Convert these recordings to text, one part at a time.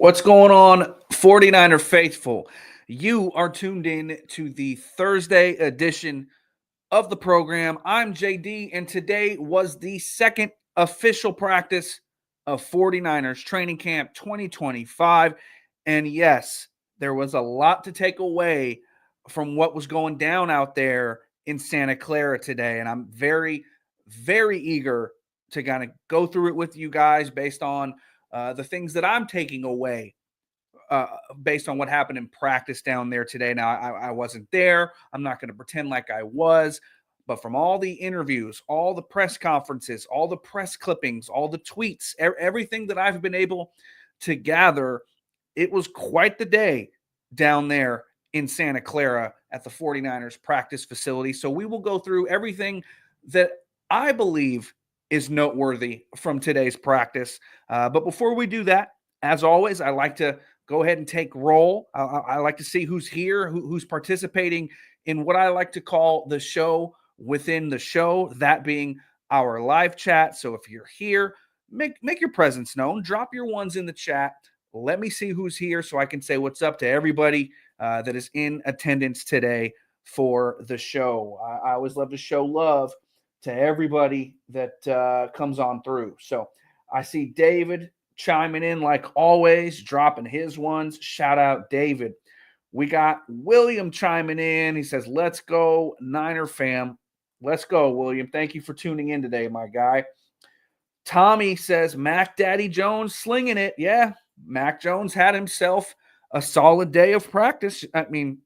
What's going on, 49er faithful? You are tuned in to the Thursday edition of the program. I'm JD, and today was the second official practice of 49ers training camp 2025. And yes, there was a lot to take away from what was going down out there in Santa Clara today. And I'm very, very eager to kind of go through it with you guys based on the things that I'm taking away uh, based on what happened in practice down there today. Now, I wasn't there. I'm not going to pretend like I was. But from all the interviews, all the press conferences, all the press clippings, all the tweets, everything that I've been able to gather, it was quite the day down there in Santa Clara at the 49ers practice facility. So we will go through everything that I believe is noteworthy from today's practice. But before we do that, as always, I like to go ahead and take roll. I like to see who's here, who's participating in what I like to call the show within the show, that being our live chat. So if you're here, make your presence known. Drop your ones in the chat. Let me see who's here so I can say what's up to everybody that is in attendance today for the show. I always love to show love to everybody that comes on through. So I see David chiming in like always, dropping his ones. Shout out, David. We got William chiming in. He says, let's go, Niner fam. Let's go, William. Thank you for tuning in today, my guy. Tommy says, Mac Daddy Jones slinging it. Yeah, Mac Jones had himself a solid day of practice. I mean,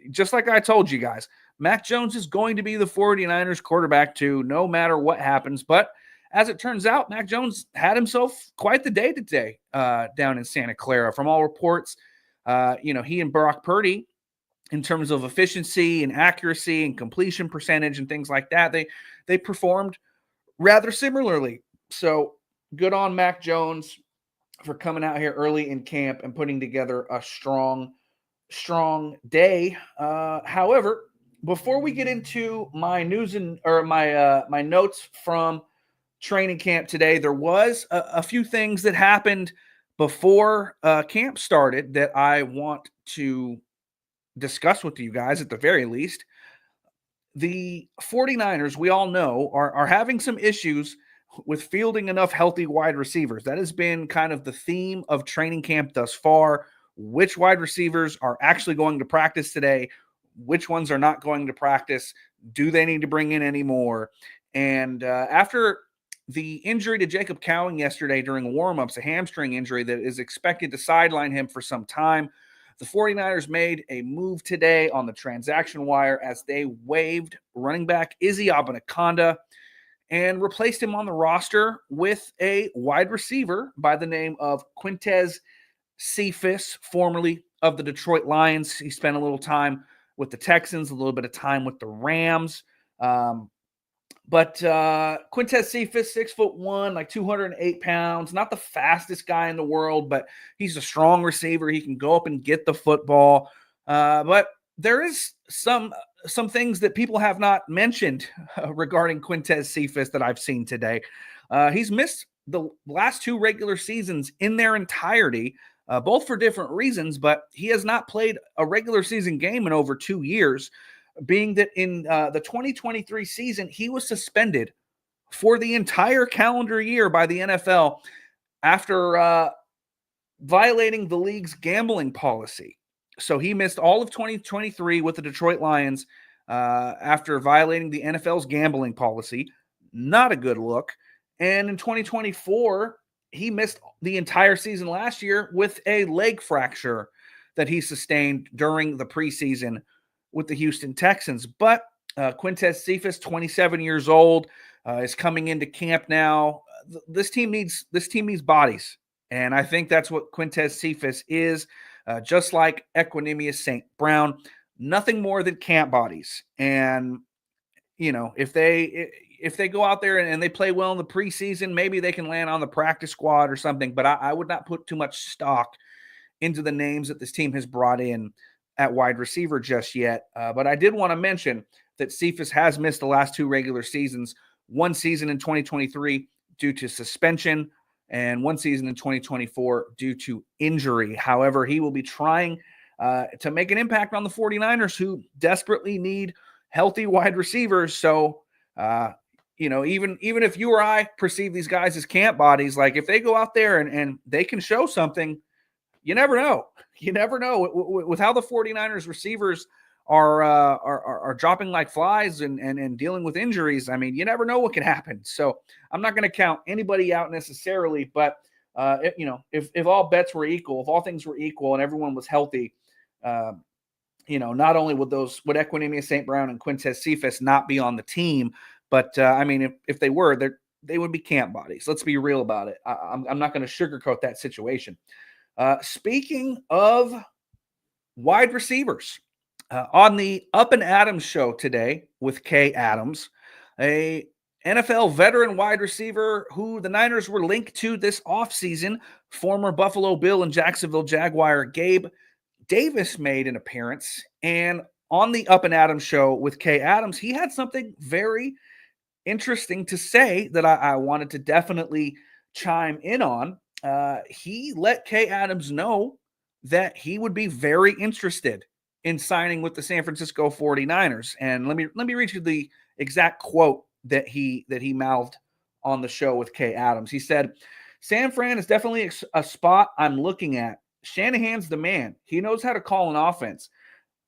just like I told you guys, Mac Jones is going to be the 49ers quarterback too, no matter what happens. But as it turns out, Mac Jones had himself quite the day today down in Santa Clara. From all reports, he and Brock Purdy, in terms of efficiency and accuracy and completion percentage and things like that, they performed rather similarly. So good on Mac Jones for coming out here early in camp and putting together a strong day. However, before we get into my news or my notes from training camp today, there was a few things that happened before camp started that I want to discuss with you guys at the very least. The 49ers, we all know, are having some issues with fielding enough healthy wide receivers. That has been kind of the theme of training camp thus far. Which wide receivers are actually going to practice today? Which ones are not going to practice? Do they need to bring in any more? And after the injury to Jacob Cowing yesterday during warmups, a hamstring injury that is expected to sideline him for some time, the 49ers made a move today on the transaction wire as they waived running back Izzy Abanaconda and replaced him on the roster with a wide receiver by the name of Quintez Cephas, formerly of the Detroit Lions. He spent a little time with the Texans, a little bit of time with the Rams. But Quintez Cephas, 6'1", like 208 pounds, not the fastest guy in the world, but he's a strong receiver. He can go up and get the football. But there is some things that people have not mentioned regarding Quintez Cephas that I've seen today. He's missed the last two regular seasons in their entirety, both for different reasons, but he has not played a regular season game in over 2 years, being that in the 2023 season, he was suspended for the entire calendar year by the NFL after violating the league's gambling policy. So he missed all of 2023 with the Detroit Lions after violating the NFL's gambling policy. Not a good look. And in 2024, he missed the entire season last year with a leg fracture that he sustained during the preseason with the Houston Texans. But Quintez Cephas, 27 years old, is coming into camp now. This team needs bodies, and I think that's what Quintez Cephas is. Just like Equanimous St. Brown, nothing more than camp bodies. And if they go out there and they play well in the preseason, maybe they can land on the practice squad or something. But I would not put too much stock into the names that this team has brought in at wide receiver just yet. But I did want to mention that Cephas has missed the last two regular seasons, one season in 2023 due to suspension, and 1 season in 2024 due to injury. However, he will be trying to make an impact on the 49ers, who desperately need healthy wide receivers. So, even if you or I perceive these guys as camp bodies, like if they go out there and they can show something, you never know. You never know with how the 49ers receivers are dropping like flies and dealing with injuries. I mean, you never know what can happen. So I'm not going to count anybody out necessarily, but if all bets were equal, if all things were equal and everyone was healthy, not only would Equanimeous St. Brown and Quintez Cephas not be on the team, but if they were, they would be camp bodies. Let's be real about it. I'm not going to sugarcoat that situation. Speaking of wide receivers, on the Up and Adams show today with Kay Adams, a NFL veteran wide receiver who the Niners were linked to this offseason, former Buffalo Bill and Jacksonville Jaguar Gabe Davis made an appearance. And on the Up and Adams show with Kay Adams, he had something very interesting to say that I wanted to definitely chime in on. He let Kay Adams know that he would be very interested in signing with the San Francisco 49ers. And let me read you the exact quote that he mouthed on the show with Kay Adams. He said, "San Fran is definitely a spot I'm looking at. Shanahan's the man. He knows how to call an offense.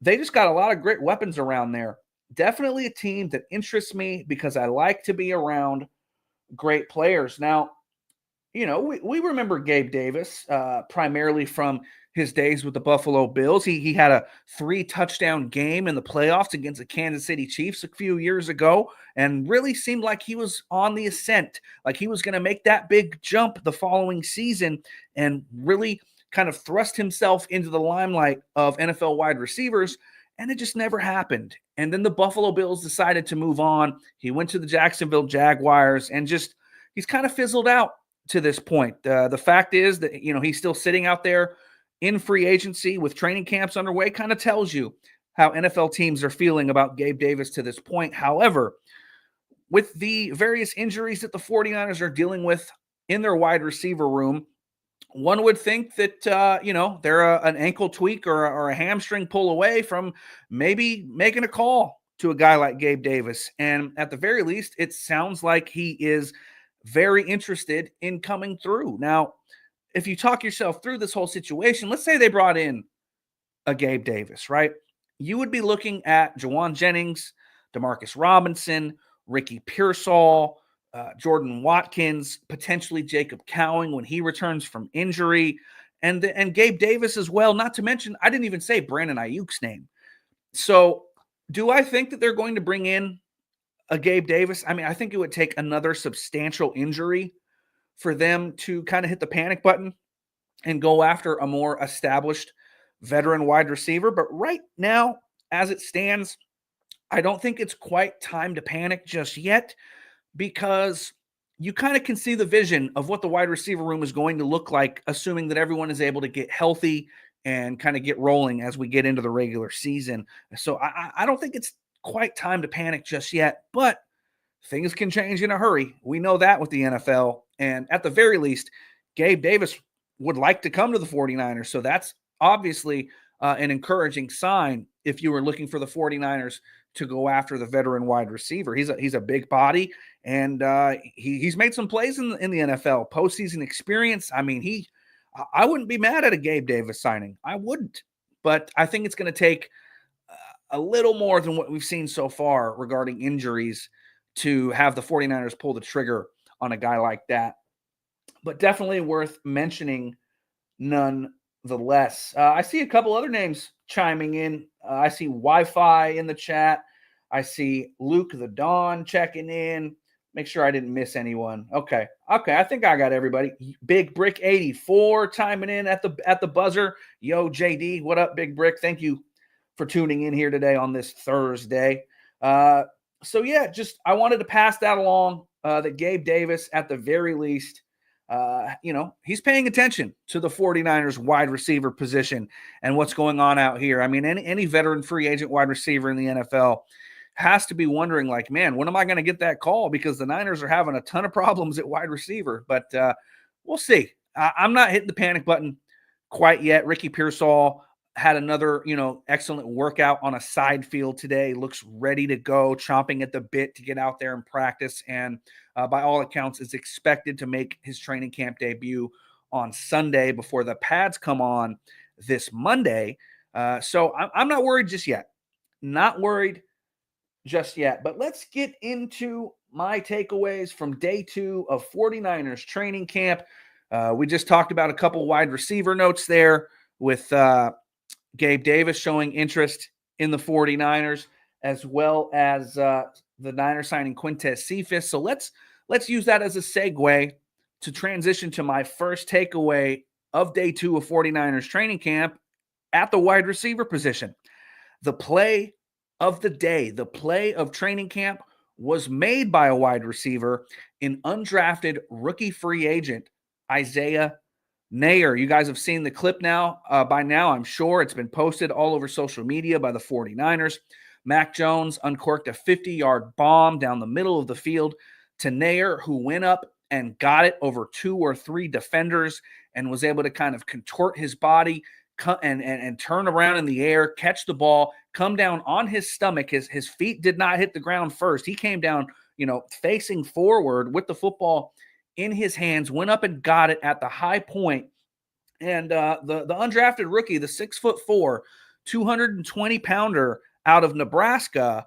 They just got a lot of great weapons around there. Definitely a team that interests me because I like to be around great players." Now, we remember Gabe Davis primarily from his days with the Buffalo Bills. He had a 3-touchdown game in the playoffs against the Kansas City Chiefs a few years ago and really seemed like he was on the ascent, like he was going to make that big jump the following season and really kind of thrust himself into the limelight of NFL wide receivers, and it just never happened. And then the Buffalo Bills decided to move on. He went to the Jacksonville Jaguars and he's kind of fizzled out to this point. The fact is that, he's still sitting out there in free agency with training camps underway, kind of tells you how NFL teams are feeling about Gabe Davis to this point. However, with the various injuries that the 49ers are dealing with in their wide receiver room, one would think that, they're an ankle tweak or a hamstring pull away from maybe making a call to a guy like Gabe Davis. And at the very least, it sounds like he is very interested in coming through. Now, if you talk yourself through this whole situation, let's say they brought in a Gabe Davis, right? You would be looking at Jawan Jennings, Demarcus Robinson, Ricky Pearsall, Jordan Watkins, potentially Jacob Cowing when he returns from injury, and Gabe Davis as well. Not to mention, I didn't even say Brandon Ayuk's name. So do I think that they're going to bring in a Gabe Davis? I mean, I think it would take another substantial injury for them to kind of hit the panic button and go after a more established veteran wide receiver. But right now, as it stands, I don't think it's quite time to panic just yet, because you kind of can see the vision of what the wide receiver room is going to look like, assuming that everyone is able to get healthy and kind of get rolling as we get into the regular season. So I don't think it's quite time to panic just yet, but things can change in a hurry. We know that with the NFL. And at the very least, Gabe Davis would like to come to the 49ers. So that's obviously an encouraging sign if you were looking for the 49ers to go after the veteran wide receiver. He's a big body, and he's made some plays in the NFL, postseason experience. I mean, I wouldn't be mad at a Gabe Davis signing. I wouldn't, but I think it's going to take a little more than what we've seen so far regarding injuries to have the 49ers pull the trigger on a guy like that. But definitely worth mentioning nonetheless. I see a couple other names chiming in. I see Wi-Fi in the chat. I see Luke the Dawn checking in. Make sure I didn't miss anyone. Okay. I think I got everybody. Big Brick 84 chiming in at the buzzer. Yo, JD, what up, Big Brick? Thank you for tuning in here today on this Thursday. So yeah, just I wanted to pass that along. That Gabe Davis, at the very least, he's paying attention to the 49ers wide receiver position and what's going on out here. I mean, any veteran free agent wide receiver in the NFL has to be wondering, like, man, when am I going to get that call? Because the Niners are having a ton of problems at wide receiver. But we'll see. I'm not hitting the panic button quite yet. Ricky Pearsall had another, excellent workout on a side field today. Looks ready to go, chomping at the bit to get out there and practice. And by all accounts, is expected to make his training camp debut on Sunday before the pads come on this Monday. So I'm not worried just yet. Not worried just yet. But let's get into my takeaways from day 2 of 49ers training camp. We just talked about a couple wide receiver notes there with Gabe Davis showing interest in the 49ers, as well as the Niners signing Quintez Cephas. So let's use that as a segue to transition to my first takeaway of day 2 of 49ers training camp at the wide receiver position. The play of the day, the play of training camp, was made by a wide receiver, an undrafted rookie free agent, Isaiah Neyor. You guys have seen the clip now. By now, I'm sure it's been posted all over social media by the 49ers. Mac Jones uncorked a 50-yard bomb down the middle of the field to Neyor, who went up and got it over 2 or 3 defenders and was able to kind of contort his body and turn around in the air, catch the ball, come down on his stomach. His feet did not hit the ground first. He came down, facing forward with the football in his hands, went up and got it at the high point. And the undrafted rookie, the 6'4", 220-pounder out of Nebraska,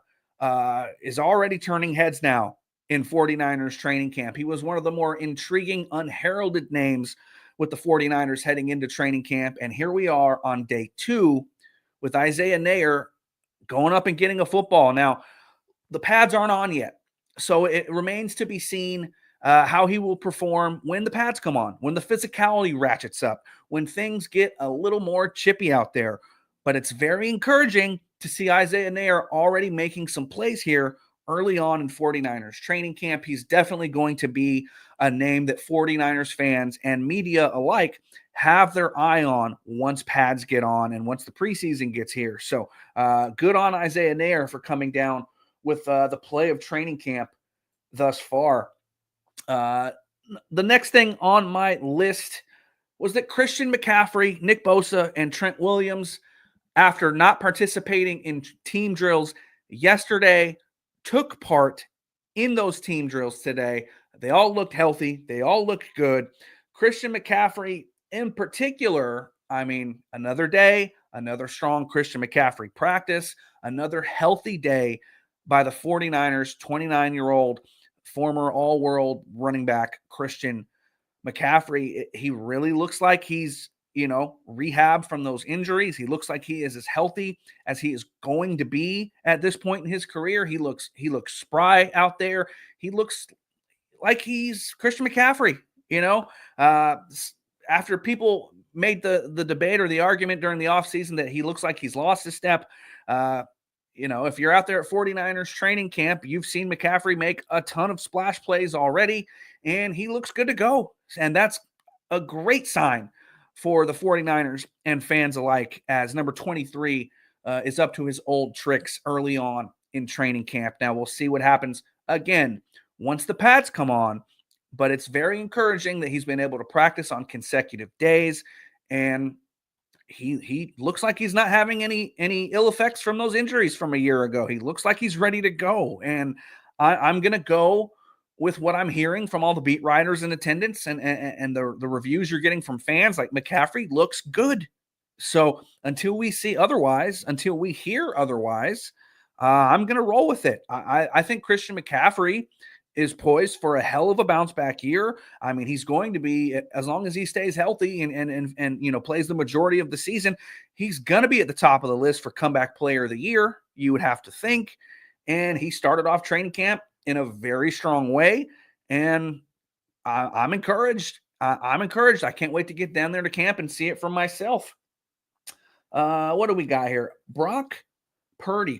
is already turning heads now in 49ers training camp. He was one of the more intriguing, unheralded names with the 49ers heading into training camp. And here we are on day 2 with Isaiah Neyor going up and getting a football. Now, the pads aren't on yet, so it remains to be seen how he will perform when the pads come on, when the physicality ratchets up, when things get a little more chippy out there. But it's very encouraging to see Isaiah Neyor already making some plays here early on in 49ers training camp. He's definitely going to be a name that 49ers fans and media alike have their eye on once pads get on and once the preseason gets here. So good on Isaiah Neyor for coming down with the play of training camp thus far. The next thing on my list was that Christian McCaffrey, Nick Bosa, and Trent Williams, after not participating in team drills yesterday, took part in those team drills today. They all looked healthy. They all looked good. Christian McCaffrey in particular, another day, another strong Christian McCaffrey practice, another healthy day by the 49ers, 29-year-old former all-world running back Christian McCaffrey. He really looks like he's, rehab from those injuries. He looks like he is as healthy as he is going to be at this point in his career. He looks spry out there. He looks like he's Christian McCaffrey, after people made the debate or the argument during the offseason that he looks like he's lost his step. If you're out there at 49ers training camp, you've seen McCaffrey make a ton of splash plays already, and he looks good to go. And that's a great sign for the 49ers and fans alike, as number 23 is up to his old tricks early on in training camp. Now we'll see what happens again once the pads come on, but it's very encouraging that he's been able to practice on consecutive days, and he looks like he's not having any ill effects from those injuries from a year ago. He looks like he's ready to go, and I'm going to go with what I'm hearing from all the beat writers in attendance and the reviews you're getting from fans. Like, McCaffrey looks good. So until we see otherwise, until we hear otherwise, I'm going to roll with it. I think Christian McCaffrey is poised for a hell of a bounce back year. He's going to be, as long as he stays healthy and plays the majority of the season, he's going to be at the top of the list for comeback player of the year, you would have to think. And he started off training camp in a very strong way, and I'm encouraged. I'm encouraged. I can't wait to get down there to camp and see it for myself. What do we got here?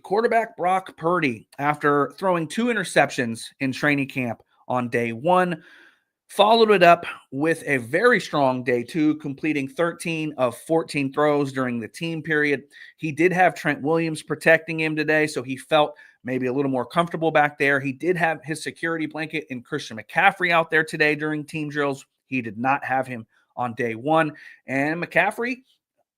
Quarterback Brock Purdy, after throwing 2 interceptions in training camp on day 1, followed it up with a very strong day 2, completing 13 of 14 throws during the team period. He did have Trent Williams protecting him today, so he felt maybe a little more comfortable back there. He did have his security blanket in Christian McCaffrey out there today during team drills. He did not have him on day one. And McCaffrey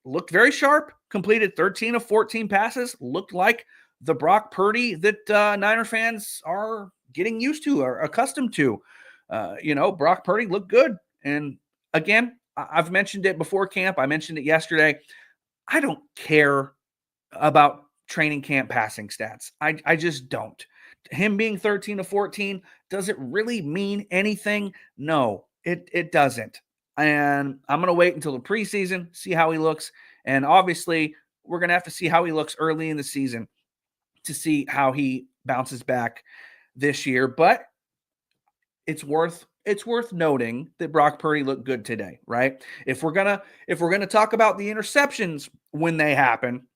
looked very sharp, completed 13 of 14 passes, looked like the Brock Purdy that Niner fans are getting used to or accustomed to. Brock Purdy looked good. And again, I've mentioned it before camp. I mentioned it yesterday. I don't care about training camp passing stats. I just don't. Him being 13 to 14, does it really mean anything? No, it doesn't. And I'm going to wait until the preseason, see how he looks. And obviously, we're going to have to see how he looks early in the season to see how he bounces back this year. But it's worth noting that Brock Purdy looked good today, right? If we're gonna talk about the interceptions when they happen,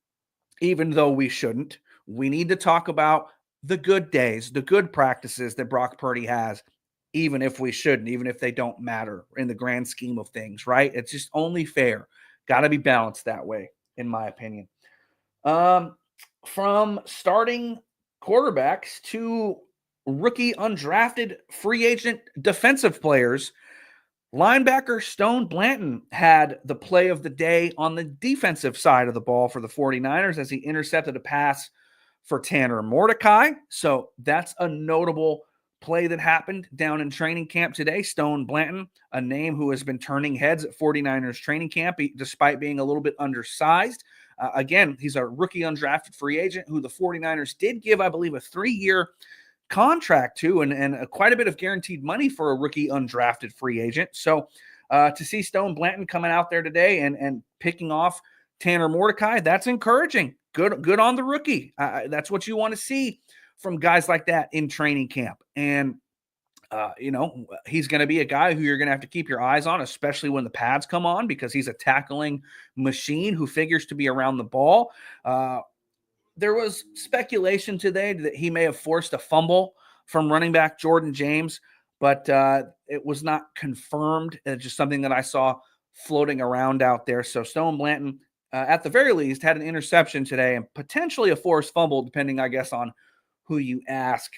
even though we shouldn't, we need to talk about the good days, the good practices that Brock Purdy has, even if we shouldn't, even if they don't matter in the grand scheme of things, right? It's just only fair. Got to be balanced that way, in my opinion. From starting quarterbacks to rookie undrafted free agent defensive players, linebacker Stone Blanton had the play of the day on the defensive side of the ball for the 49ers as he intercepted a pass for Tanner Mordecai. So that's a notable play that happened down in training camp today. Stone Blanton, a name who has been turning heads at 49ers training camp despite being a little bit undersized. Again, he's a rookie undrafted free agent who the 49ers did give, I believe, a 3-year contract to and quite a bit of guaranteed money for a rookie undrafted free agent. So to see Stone Blanton coming out there today and picking off Tanner Mordecai, that's encouraging. Good on the rookie. That's what you want to see from guys like that in training camp. And he's going to be a guy who you're going to have to keep your eyes on, especially when the pads come on, because he's a tackling machine who figures to be around the ball. There was speculation today that he may have forced a fumble from running back Jordan James, but it was not confirmed. It's just something that I saw floating around out there. So Stone Blanton, at the very least, had an interception today and potentially a forced fumble, depending, I guess, on who you ask.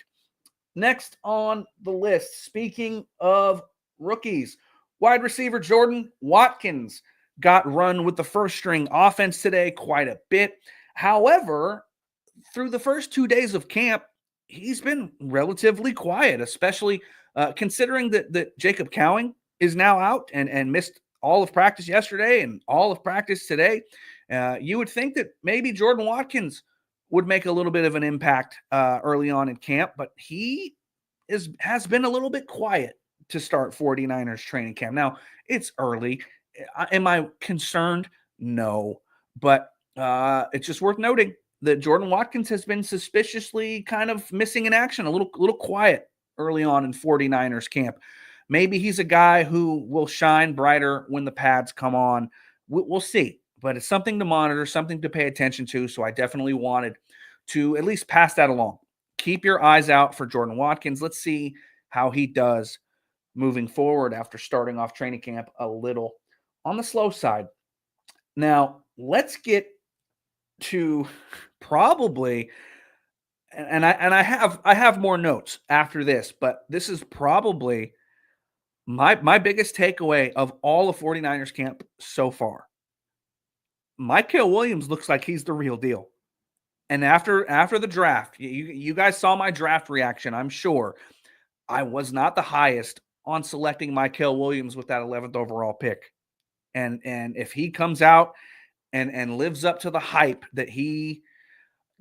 Next on the list, speaking of rookies, wide receiver Jordan Watkins got run with the first string offense today quite a bit. However, through the first 2 days of camp, he's been relatively quiet, especially considering that Jacob Cowing is now out and missed all of practice yesterday and all of practice today. You would think that maybe Jordan Watkins would make a little bit of an impact early on in camp, but he has been a little bit quiet to start 49ers training camp. Now, it's early. Am I concerned? No. But it's just worth noting that Jordan Watkins has been suspiciously kind of missing in action, a little quiet early on in 49ers camp. Maybe he's a guy who will shine brighter when the pads come on. We'll see. But it's something to monitor, something to pay attention to. So I definitely wanted to at least pass that along. Keep your eyes out for Jordan Watkins. Let's see how he does moving forward after starting off training camp a little on the slow side. Now, let's get to probably, and I have more notes after this, but this is probably my biggest takeaway of all of 49ers camp so far. Mykel Williams looks like he's the real deal. And after the draft, you guys saw my draft reaction, I'm sure. I was not the highest on selecting Mykel Williams with that 11th overall pick. And if he comes out and lives up to the hype that he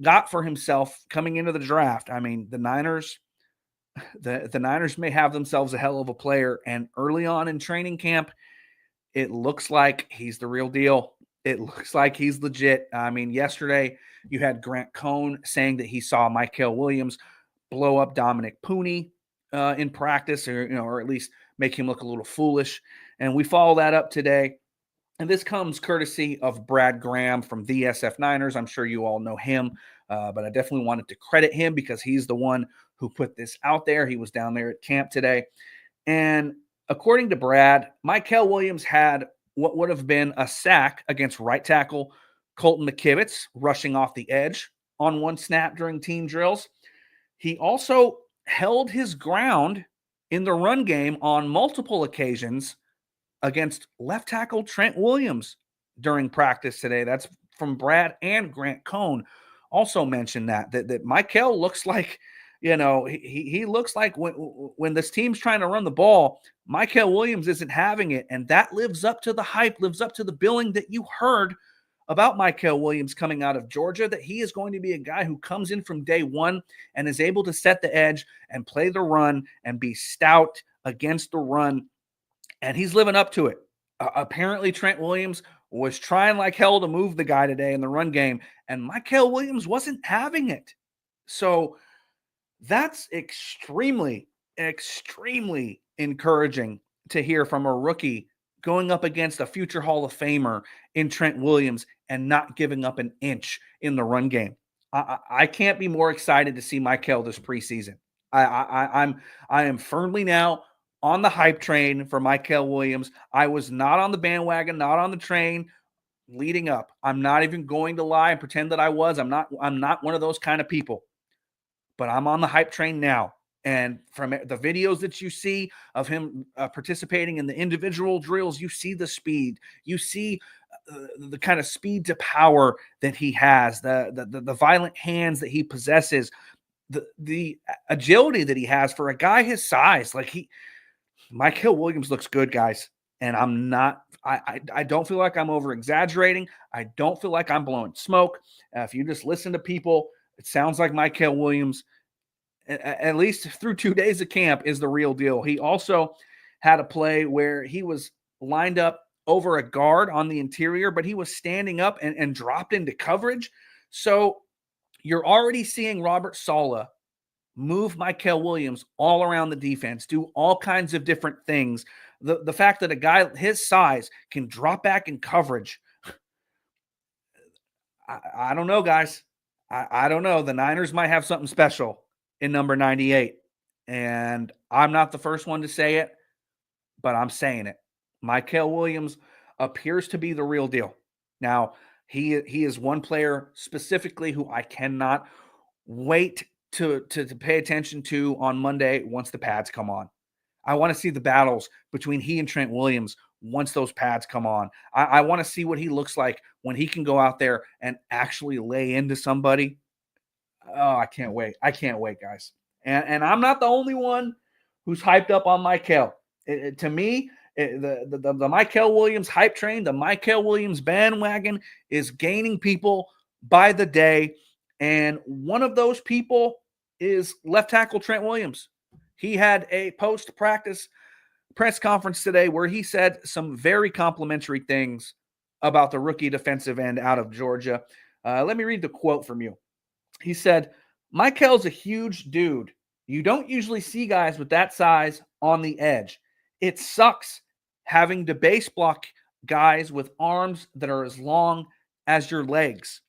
got for himself coming into the draft, I mean, the Niners may have themselves a hell of a player. And early on in training camp, it looks like he's the real deal. It looks like he's legit. I mean, yesterday you had Grant Cohn saying that he saw Mykel Williams blow up Dominic Pooney in practice, or at least make him look a little foolish. And we follow that up today. And this comes courtesy of Brad Graham from the SF Niners. I'm sure you all know him, but I definitely wanted to credit him because he's the one who put this out there. He was down there at camp today. And according to Brad, Mykel Williams had what would have been a sack against right tackle Colton McKivitz, rushing off the edge on one snap during team drills. He also held his ground in the run game on multiple occasions against left tackle Trent Williams during practice today. That's from Brad and Grant Cohn. Also mentioned that Mykel looks like, he looks like when this team's trying to run the ball, Mykel Williams isn't having it, and that lives up to the hype, lives up to the billing that you heard about Mykel Williams coming out of Georgia, that he is going to be a guy who comes in from day one and is able to set the edge and play the run and be stout against the run, and he's living up to it. Apparently, Trent Williams was trying like hell to move the guy today in the run game, and Mykel Williams wasn't having it. So that's extremely, extremely encouraging to hear from a rookie going up against a future Hall of Famer in Trent Williams and not giving up an inch in the run game. I can't be more excited to see Mykel this preseason. I am firmly now on the hype train for Mykel Williams. I was not on the bandwagon, not on the train leading up. I'm not even going to lie and pretend that I was. I'm not one of those kind of people. But I'm on the hype train now. And from the videos that you see of him participating in the individual drills, you see the speed, you see the kind of speed to power that he has, the violent hands that he possesses, the agility that he has for a guy his size. Mykel Williams looks good, guys. And I don't feel like I'm over exaggerating. I don't feel like I'm blowing smoke. If you just listen to people, it sounds like Mykel Williams, at least through 2 days of camp, is the real deal. He also had a play where he was lined up over a guard on the interior, but he was standing up and dropped into coverage. So you're already seeing Robert Saleh move Mykel Williams all around the defense, do all kinds of different things. The fact that a guy his size can drop back in coverage, I don't know, guys. I don't know. The Niners might have something special in number 98. And I'm not the first one to say it, but I'm saying it. Mykel Williams appears to be the real deal. Now, he is one player specifically who I cannot wait to pay attention to on Monday once the pads come on. I want to see the battles between he and Trent Williams once those pads come on. I want to see what he looks like when he can go out there and actually lay into somebody. Oh, I can't wait. I can't wait, guys. And I'm not the only one who's hyped up on Mykel. To me, the Mykel Williams hype train, the Mykel Williams bandwagon is gaining people by the day. And one of those people is left tackle Trent Williams. He had a post-practice press conference today where he said some very complimentary things about the rookie defensive end out of Georgia. Let me read the quote from you. He said, Mykel's a huge dude. You don't usually see guys with that size on the edge. It sucks having to base block guys with arms that are as long as your legs.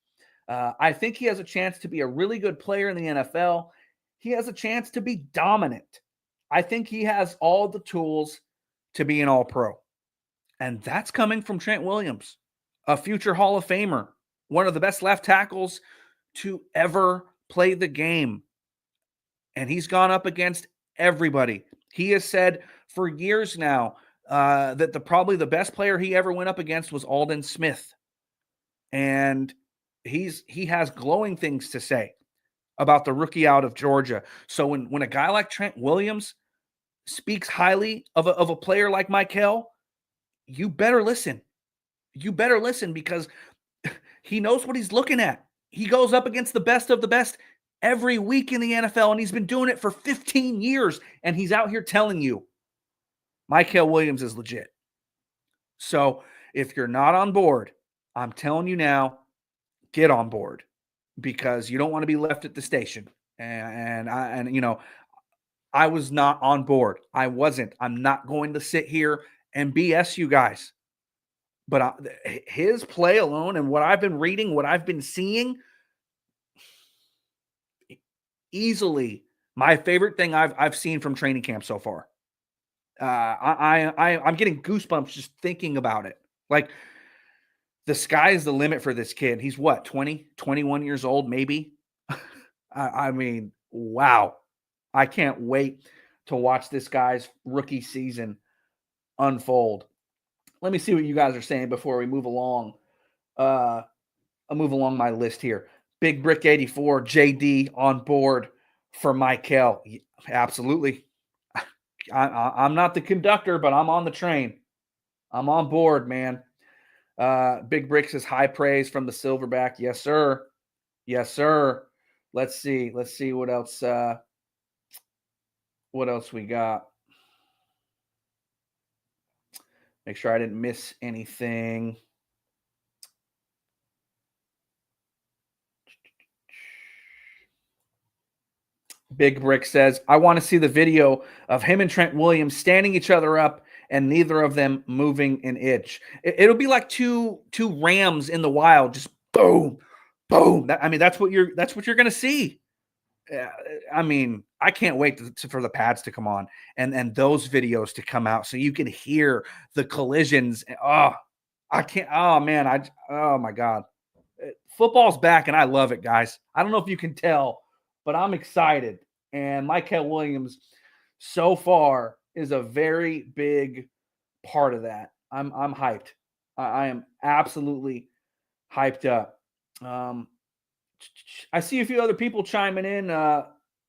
I think he has a chance to be a really good player in the NFL. He has a chance to be dominant. I think he has all the tools to be an all-pro. And that's coming from Trent Williams, a future Hall of Famer, one of the best left tackles to ever play the game. And he's gone up against everybody. He has said for years now that probably the best player he ever went up against was Aldon Smith. And he has glowing things to say about the rookie out of Georgia. So when a guy like Trent Williams speaks highly of a player like Mykel, you better listen. You better listen because he knows what he's looking at. He goes up against the best of the best every week in the NFL, and he's been doing it for 15 years, and he's out here telling you Mykel Williams is legit. So if you're not on board, I'm telling you now, get on board because you don't want to be left at the station. And I was not on board. I wasn't. I'm not going to sit here and BS you guys. But his play alone and what I've been reading, what I've been seeing, easily my favorite thing I've seen from training camp so far. I'm getting goosebumps just thinking about it. Like the sky's the limit for this kid. He's what, 20, 21 years old, maybe? I mean, wow. I can't wait to watch this guy's rookie season unfold. Let me see what you guys are saying before we move along. I'll move along my list here. Big Brick 84, JD on board for Mykel. Absolutely. I'm not the conductor, but I'm on the train. I'm on board, man. Big Brick says high praise from the Silverback. Yes, sir. Yes, sir. Let's see. Let's see what else. What else we got? Make sure I didn't miss anything. Big Brick says, I want to see the video of him and Trent Williams standing each other up and neither of them moving an inch. It'll be like two rams in the wild, just boom, boom. That's what you're gonna see. I mean, I can't wait for the pads to come on and those videos to come out so you can hear the collisions. Oh, I can't. Oh man, oh my God. Football's back and I love it, guys. I don't know if you can tell, but I'm excited. And Mykel Williams so far is a very big part of that. I'm hyped. I am absolutely hyped up. I see a few other people chiming in.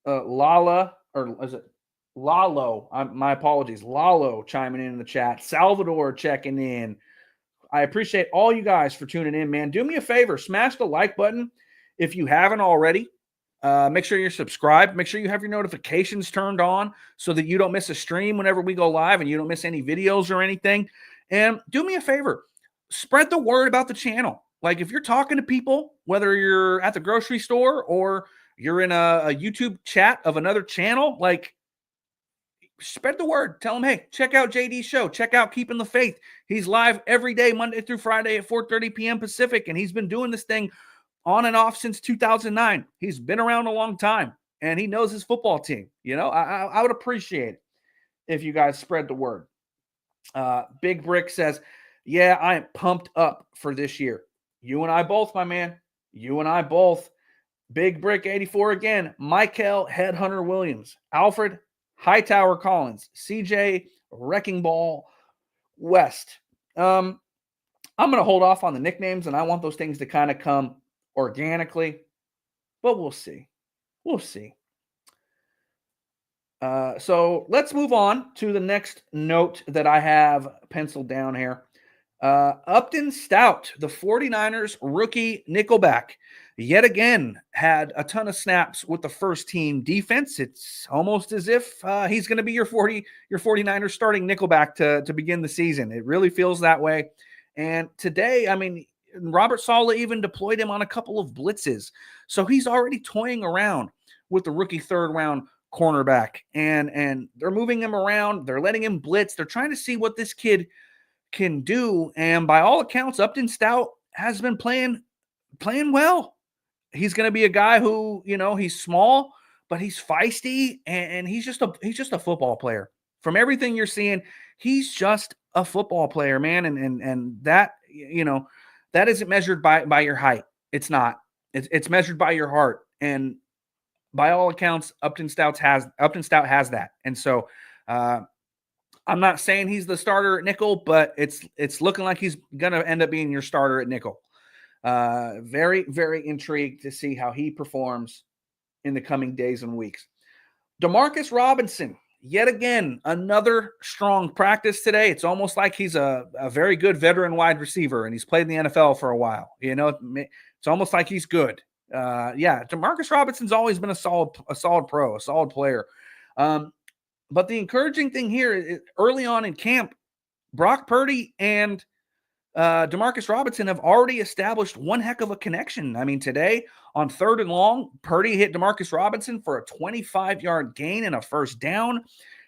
Lala, or is it Lalo? My apologies. Lalo chiming in the chat. Salvador checking in. I appreciate all you guys for tuning in, man. Do me a favor, smash the like button if you haven't already. Make sure you're subscribed. Make sure you have your notifications turned on so that you don't miss a stream whenever we go live and you don't miss any videos or anything. And do me a favor, spread the word about the channel. Like if you're talking to people, whether you're at the grocery store or you're in a YouTube chat of another channel, like spread the word. Tell them, hey, check out JD's show. Check out Keeping the Faith. He's live every day, Monday through Friday at 4:30 p.m. Pacific, and he's been doing this thing on and off since 2009. He's been around a long time, and he knows his football team. I would appreciate it if you guys spread the word. Big Brick says, yeah, I am pumped up for this year. You and I both, my man. You and I both. Big Brick 84 again. Mykel Headhunter Williams. Alfred Hightower Collins. CJ Wrecking Ball West. I'm going to hold off on the nicknames, and I want those things to kind of come organically, but we'll see. We'll see. So let's move on to the next note that I have penciled down here. Upton Stout, the 49ers rookie nickelback, yet again had a ton of snaps with the first team defense. It's almost as if he's going to be your 49ers starting nickelback to begin the season. It really feels that way. And today, I mean, Robert Saleh even deployed him on a couple of blitzes. So he's already toying around with the rookie third round cornerback. And they're moving him around. They're letting him blitz. They're trying to see what this kid can do. And by all accounts, Upton Stout has been playing well. He's going to be a guy who, he's small, but he's feisty and he's just a football player. From everything you're seeing, he's just a football player, man. And that, that isn't measured by your height. It's not. It's measured by your heart. And by all accounts, Upton Stout has that. And so I'm not saying he's the starter at nickel, but it's looking like he's going to end up being your starter at nickel. Very, very intrigued to see how he performs in the coming days and weeks. Demarcus Robinson, yet again, another strong practice today. It's almost like he's a very good veteran wide receiver, and he's played in the NFL for a while. It's almost like he's good. Demarcus Robinson's always been a solid pro, a solid player. But the encouraging thing here is early on in camp, Brock Purdy and Demarcus Robinson have already established one heck of a connection. I mean, today on 3rd and long, Purdy hit Demarcus Robinson for a 25-yard gain and a first down.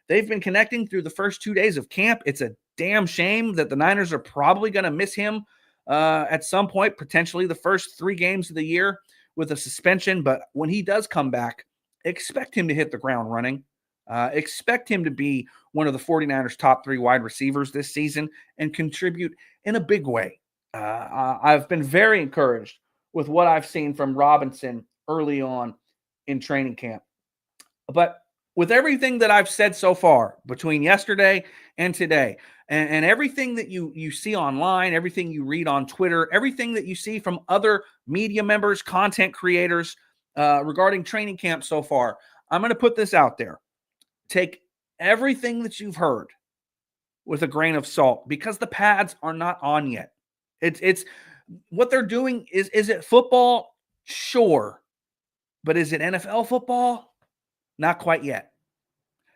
They've been connecting through the first 2 days of camp. It's a damn shame that the Niners are probably going to miss him at some point, potentially the first 3 games of the year with a suspension. But when he does come back, expect him to hit the ground running. Expect him to be one of the 49ers' top 3 wide receivers this season and contribute in a big way. I've been very encouraged with what I've seen from Robinson early on in training camp. But with everything that I've said so far between yesterday and today, and everything that you see online, everything you read on Twitter, everything that you see from other media members, content creators regarding training camp so far, I'm going to put this out there. Take everything that you've heard with a grain of salt because the pads are not on yet. It's what they're doing is it football? Sure. But is it NFL football? Not quite yet.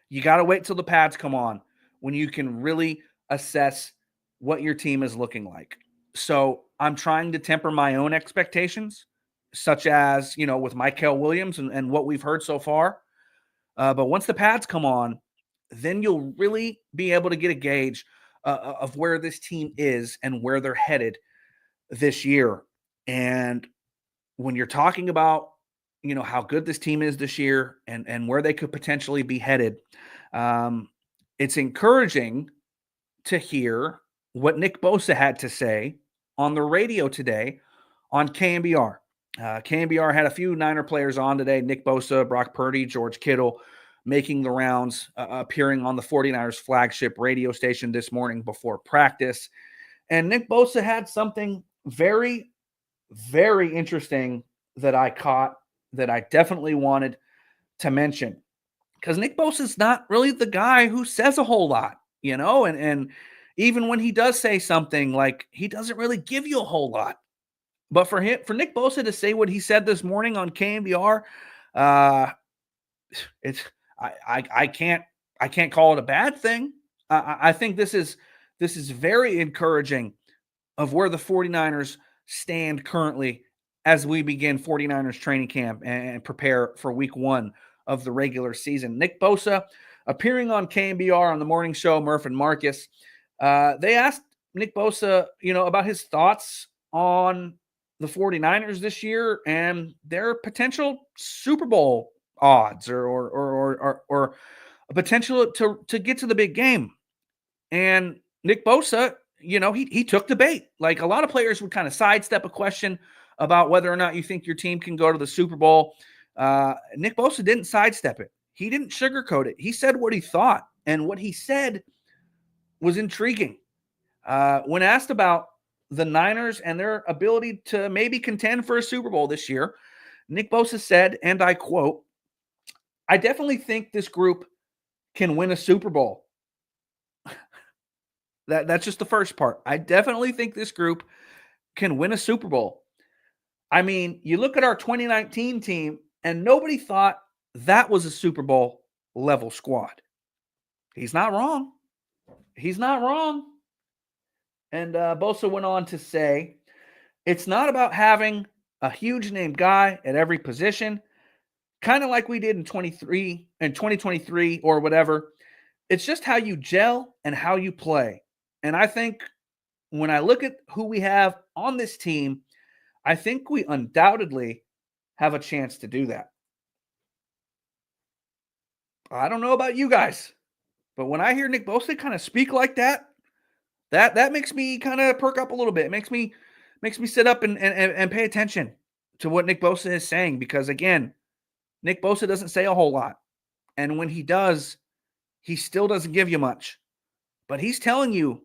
You got to wait till the pads come on when you can really assess what your team is looking like. So I'm trying to temper my own expectations, such as, with Mykel Williams and what we've heard so far. But once the pads come on, then you'll really be able to get a gauge of where this team is and where they're headed this year. And when you're talking about, how good this team is this year and where they could potentially be headed, it's encouraging to hear what Nick Bosa had to say on the radio today on KNBR. KNBR had a few Niner players on today: Nick Bosa, Brock Purdy, George Kittle, making the rounds, appearing on the 49ers flagship radio station this morning before practice. And Nick Bosa had something very, very interesting that I caught that I definitely wanted to mention. Because Nick Bosa is not really the guy who says a whole lot, and even when he does say something, like, he doesn't really give you a whole lot. But for Nick Bosa to say what he said this morning on KNBR, I can't call it a bad thing. I think this is very encouraging of where the 49ers stand currently as we begin 49ers training camp and prepare for week 1 of the regular season. Nick Bosa appearing on KNBR on the morning show, Murph and Marcus. They asked Nick Bosa, about his thoughts on the 49ers this year and their potential Super Bowl odds or a potential to get to the big game. And Nick Bosa, he took the bait. Like, a lot of players would kind of sidestep a question about whether or not you think your team can go to the Super Bowl. Nick Bosa didn't sidestep it. He didn't sugarcoat it. He said what he thought, and what he said was intriguing. When asked about the Niners and their ability to maybe contend for a Super Bowl this year, Nick Bosa said, and I quote, "I definitely think this group can win a Super Bowl." That's just the first part. I definitely think this group can win a Super Bowl. I mean, you look at our 2019 team, and nobody thought that was a Super Bowl level squad. He's not wrong. He's not wrong. And Bosa went on to say, "It's not about having a huge name guy at every position, kind of like we did in 2023 or whatever. It's just how you gel and how you play. And I think when I look at who we have on this team, I think we undoubtedly have a chance to do that." I don't know about you guys, but when I hear Nick Bosa kind of speak like that, that makes me kind of perk up a little bit. It makes me sit up and pay attention to what Nick Bosa is saying, because again, Nick Bosa doesn't say a whole lot. And when he does, he still doesn't give you much. But he's telling you,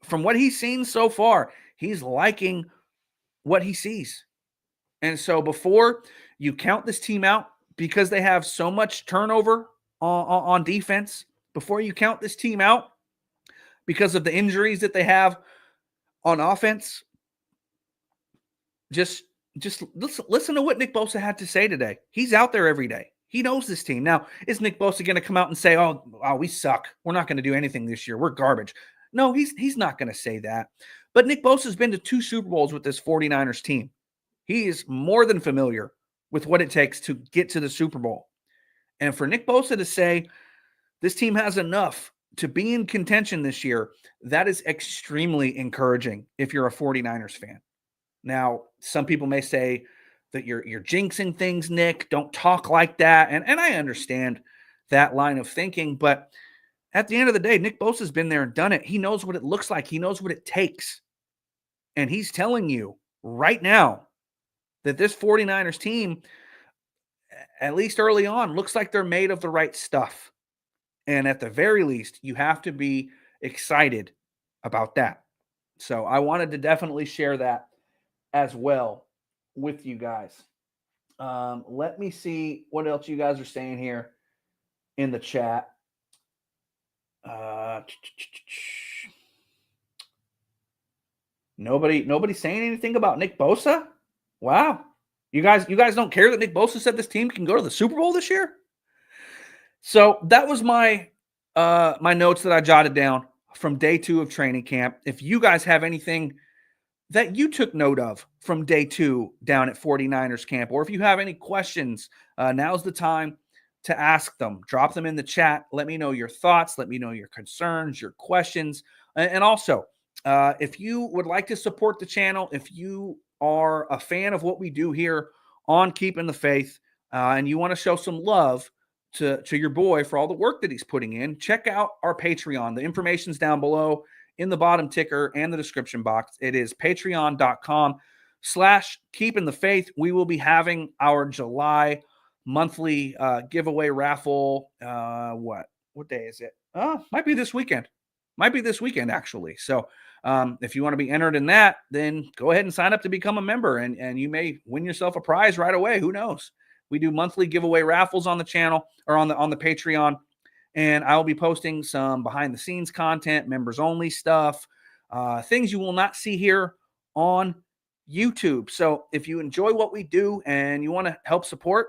from what he's seen so far, he's liking what he sees. And so before you count this team out because they have so much turnover on defense, before you count this team out because of the injuries that they have on offense, just listen to what Nick Bosa had to say today. He's out there every day. He knows this team. Now, is Nick Bosa going to come out and say, oh, we suck, we're not going to do anything this year, we're garbage? No, he's not going to say that. But Nick Bosa's been to 2 Super Bowls with this 49ers team. He is more than familiar with what it takes to get to the Super Bowl. And for Nick Bosa to say this team has enough to be in contention this year, that is extremely encouraging if you're a 49ers fan. Now, some people may say that you're jinxing things, Nick. Don't talk like that. And I understand that line of thinking. But at the end of the day, Nick Bosa's been there and done it. He knows what it looks like. He knows what it takes. And he's telling you right now that this 49ers team at least early on, looks like they're made of the right stuff. And at the very least, you have to be excited about that. So I wanted to definitely share that as well with you guys. Let me see what else you guys are saying here in the chat. Uh, nobody saying anything about Nick Bosa. Wow, you guys don't care that Nick Bosa said this team can go to the Super Bowl this year. So that was my notes that I jotted down from day 2 of training camp. If you guys have anything that you took note of from day 2 down at 49ers camp, or if you have any questions, now's the time to ask them. Drop them in the chat. Let me know your thoughts. Let me know your concerns, your questions. And also, if you would like to support the channel, if you are a fan of what we do here on Keeping the Faith, and you want to show some love to your boy for all the work that he's putting in, check out our Patreon. The information's down below in the bottom ticker and the description box. It is patreon.com/keeping the faith. We will be having our July monthly giveaway raffle. What day is it? Might be this weekend. Actually. So if you want to be entered in that, then go ahead and sign up to become a member, and you may win yourself a prize right away. Who knows? We do monthly giveaway raffles on the channel, or on the Patreon. And I will be posting some behind the scenes content, members only stuff, things you will not see here on YouTube. So if you enjoy what we do and you want to help support,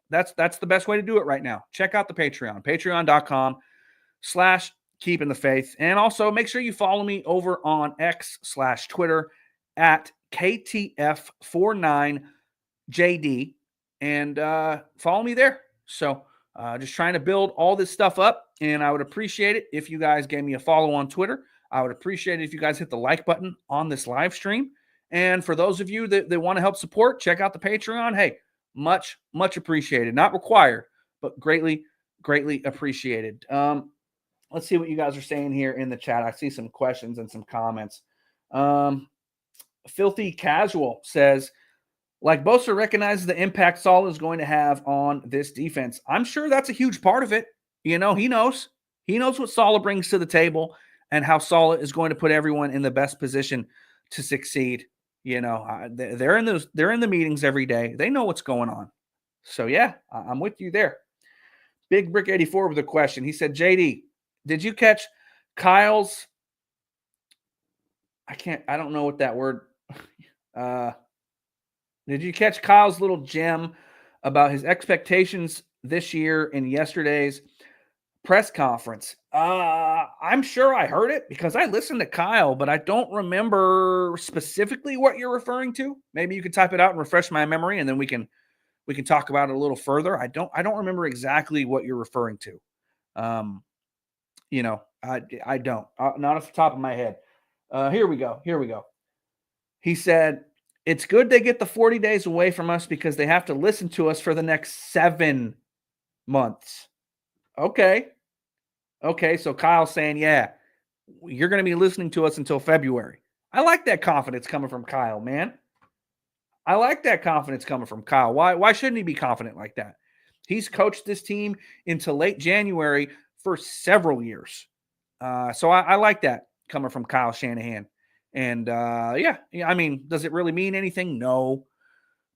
that's the best way to do it right now. Check out the Patreon, patreon.com/keeping the faith. And also make sure you follow me over on X/Twitter at KTF49JD, and follow me there. So just trying to build all this stuff up, and I would appreciate it if you guys gave me a follow on Twitter. I would appreciate it if you guys hit the like button on this live stream. And for those of you that want to help support, check out the Patreon. Hey, much appreciated. Not required, but greatly appreciated. Let's see what you guys are saying here in the chat. I see some questions and some comments. Filthy Casual says, like Bosa recognizes the impact Saleh is going to have on this defense. I'm sure that's a huge part of it. You know, he knows what Saleh brings to the table and how Saleh is going to put everyone in the best position to succeed. You know, they're in the meetings every day. They know what's going on. So yeah, I'm with you there. Big Brick 84 with a question. He said, JD, did you catch Kyle's? I don't know what that word. Did you catch Kyle's little gem about his expectations this year in yesterday's press conference? I'm sure I heard it because I listened to Kyle, but I don't remember specifically what you're referring to. Maybe you could type it out and refresh my memory, and then we can talk about it a little further. I don't remember exactly what you're referring to. I don't. Not off the top of my head. Here we go. He said, it's good they get the 40 days away from us because they have to listen to us for the next 7 months. Okay. So Kyle's saying, yeah, you're going to be listening to us until February. I like that confidence coming from Kyle, man. I like that confidence coming from Kyle. Why shouldn't he be confident like that? He's coached this team into late January for several years. So I like that coming from Kyle Shanahan. And yeah, I mean, does it really mean anything? No.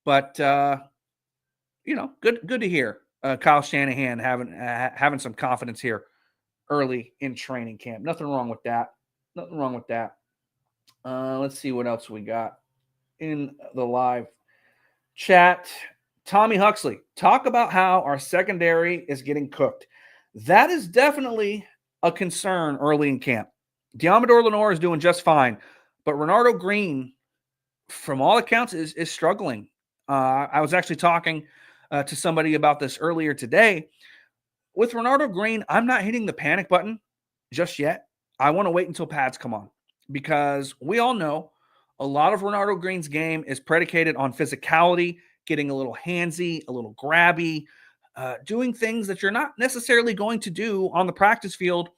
But good to hear Kyle Shanahan having some confidence here early in training camp. Nothing wrong with that. Let's see what else we got in the live chat. Tommy Huxley, talk about how our secondary is getting cooked. That is definitely a concern early in camp. Diamador Lenore is doing just fine, but Renardo Green, from all accounts, is struggling. I was actually talking to somebody about this earlier today. With Renardo Green, I'm not hitting the panic button just yet. I want to wait until pads come on, because we all know a lot of Renardo Green's game is predicated on physicality, getting a little handsy, a little grabby, doing things that you're not necessarily going to do on the practice field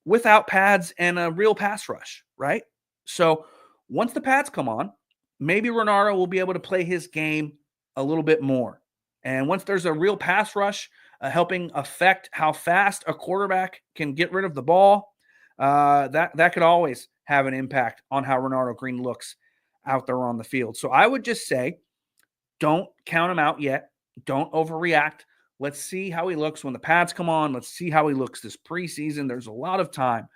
without pads and a real pass rush, right? So once the pads come on, maybe Renardo will be able to play his game a little bit more. And once there's a real pass rush helping affect how fast a quarterback can get rid of the ball, that could always have an impact on how Renardo Green looks out there on the field. So I would just say, don't count him out yet. Don't overreact. Let's see how he looks when the pads come on. Let's see how he looks this preseason. There's a lot of time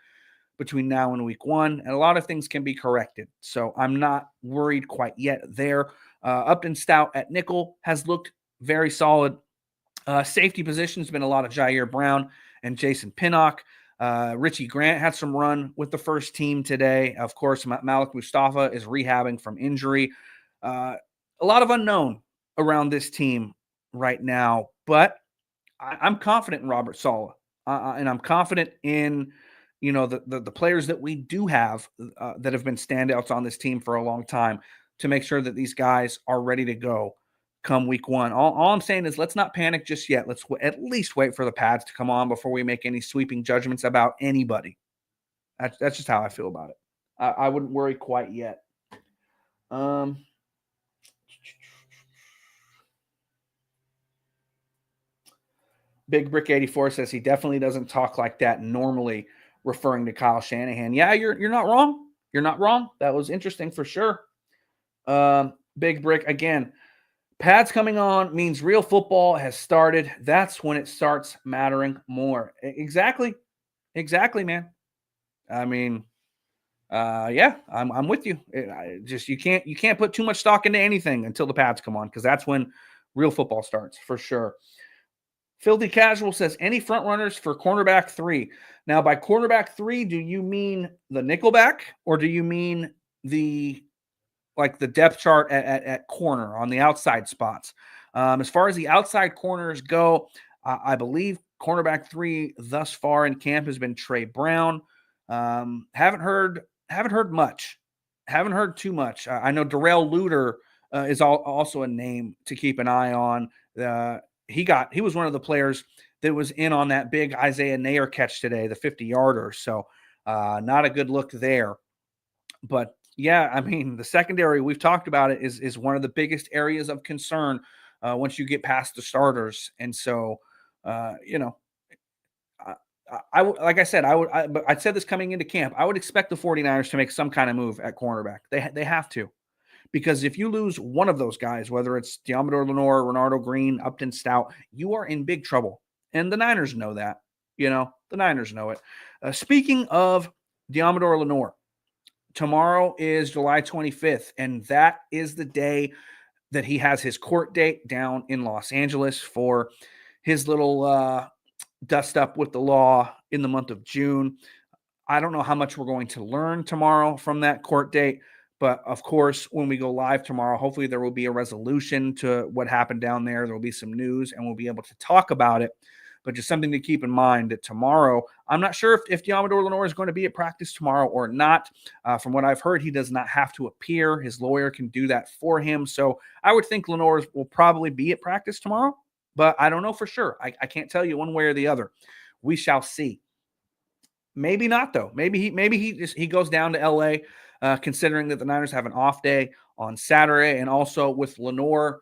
between now and week one, and a lot of things can be corrected. So I'm not worried quite yet there. Upton Stout at nickel has looked very solid. Safety position has been a lot of Jair Brown and Jason Pinnock. Richie Grant had some run with the first team today. Of course, Malik Mustafa is rehabbing from injury. A lot of unknown around this team right now, but I'm confident in Robert Saleh, and I'm confident in the players that we do have that have been standouts on this team for a long time to make sure that these guys are ready to go come week one. All I'm saying is let's not panic just yet. Let's at least wait for the pads to come on before we make any sweeping judgments about anybody. That's just how I feel about it. I wouldn't worry quite yet. Big Brick 84 says he definitely doesn't talk like that normally, referring to Kyle Shanahan. Yeah, you're not wrong. You're not wrong. That was interesting for sure. Big Brick again. Pads coming on means real football has started. That's when it starts mattering more. Exactly, man. I mean, yeah, I'm with you. You can't put too much stock into anything until the pads come on, because that's when real football starts for sure. Filthy Casual says, any front runners for cornerback 3? Now, by cornerback 3, do you mean the nickelback, or do you mean the depth chart at corner on the outside spots? As far as the outside corners go, I believe cornerback 3 thus far in camp has been Trey Brown. Haven't heard much. Haven't heard too much. I know Darrell Luter is also a name to keep an eye on. He was one of the players that was in on that big Isaiah Nayer catch today, the 50-yarder. So not a good look there. But yeah, I mean, the secondary, we've talked about it, is one of the biggest areas of concern once you get past the starters. And so, like I said, but I said this coming into camp, I would expect the 49ers to make some kind of move at cornerback. They have to. Because if you lose one of those guys, whether it's Diamador Lenore, Renardo Green, Upton Stout, you are in big trouble. And the Niners know that. The Niners know it. Speaking of Diamador Lenore, tomorrow is July 25th, and that is the day that he has his court date down in Los Angeles for his little dust up with the law in the month of June. I don't know how much we're going to learn tomorrow from that court date. But, of course, when we go live tomorrow, hopefully there will be a resolution to what happened down there. There will be some news, and we'll be able to talk about it. But just something to keep in mind that tomorrow, I'm not sure if Diamador Lenore is going to be at practice tomorrow or not. From what I've heard, he does not have to appear. His lawyer can do that for him. So I would think Lenore will probably be at practice tomorrow, but I don't know for sure. I can't tell you one way or the other. We shall see. Maybe not, though. Maybe he goes down to L.A., considering that the Niners have an off day on Saturday, and also with Lenore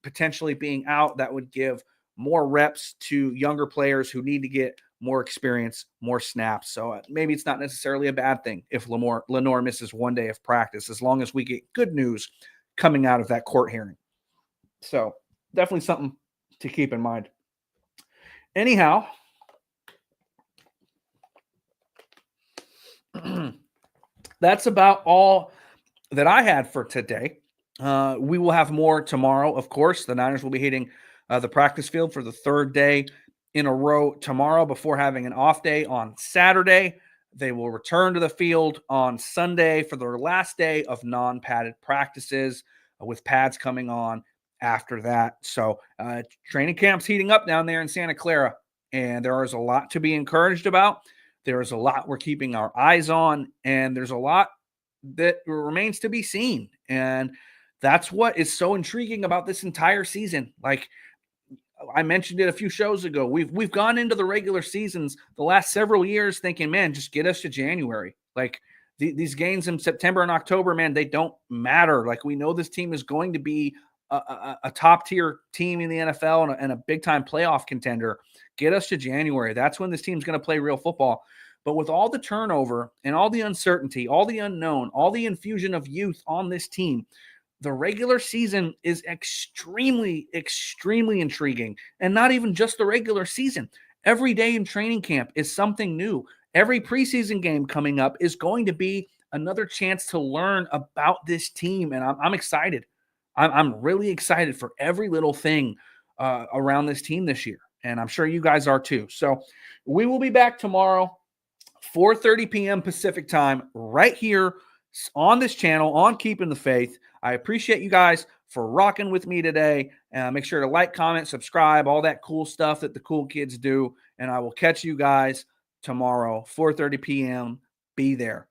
potentially being out, that would give more reps to younger players who need to get more experience, more snaps. So maybe it's not necessarily a bad thing if Lenore misses one day of practice, as long as we get good news coming out of that court hearing. So definitely something to keep in mind. Anyhow, that's about all that I had for today. We will have more tomorrow, of course. The Niners will be hitting the practice field for the third day in a row tomorrow before having an off day on Saturday. They will return to the field on Sunday for their last day of non-padded practices, with pads coming on after that. So training camp's heating up down there in Santa Clara, and there is a lot to be encouraged about. There is a lot we're keeping our eyes on, and there's a lot that remains to be seen. And that's what is so intriguing about this entire season. Like I mentioned it a few shows ago, we've gone into the regular seasons the last several years thinking, man, just get us to January. Like these games in September and October, man, they don't matter. Like we know this team is going to be a top tier team in the NFL and a big time playoff contender. Get us to January. That's when this team's going to play real football. But with all the turnover and all the uncertainty, all the unknown, all the infusion of youth on this team, the regular season is extremely, extremely intriguing. And not even just the regular season. Every day in training camp is something new. Every preseason game coming up is going to be another chance to learn about this team. And I'm excited. I'm really excited for every little thing around this team this year. And I'm sure you guys are too. So we will be back tomorrow, 4:30 p.m. Pacific time, right here on this channel on Keeping the Faith. I appreciate you guys for rocking with me today. Make sure to like, comment, subscribe, all that cool stuff that the cool kids do. And I will catch you guys tomorrow, 4:30 p.m. Be there.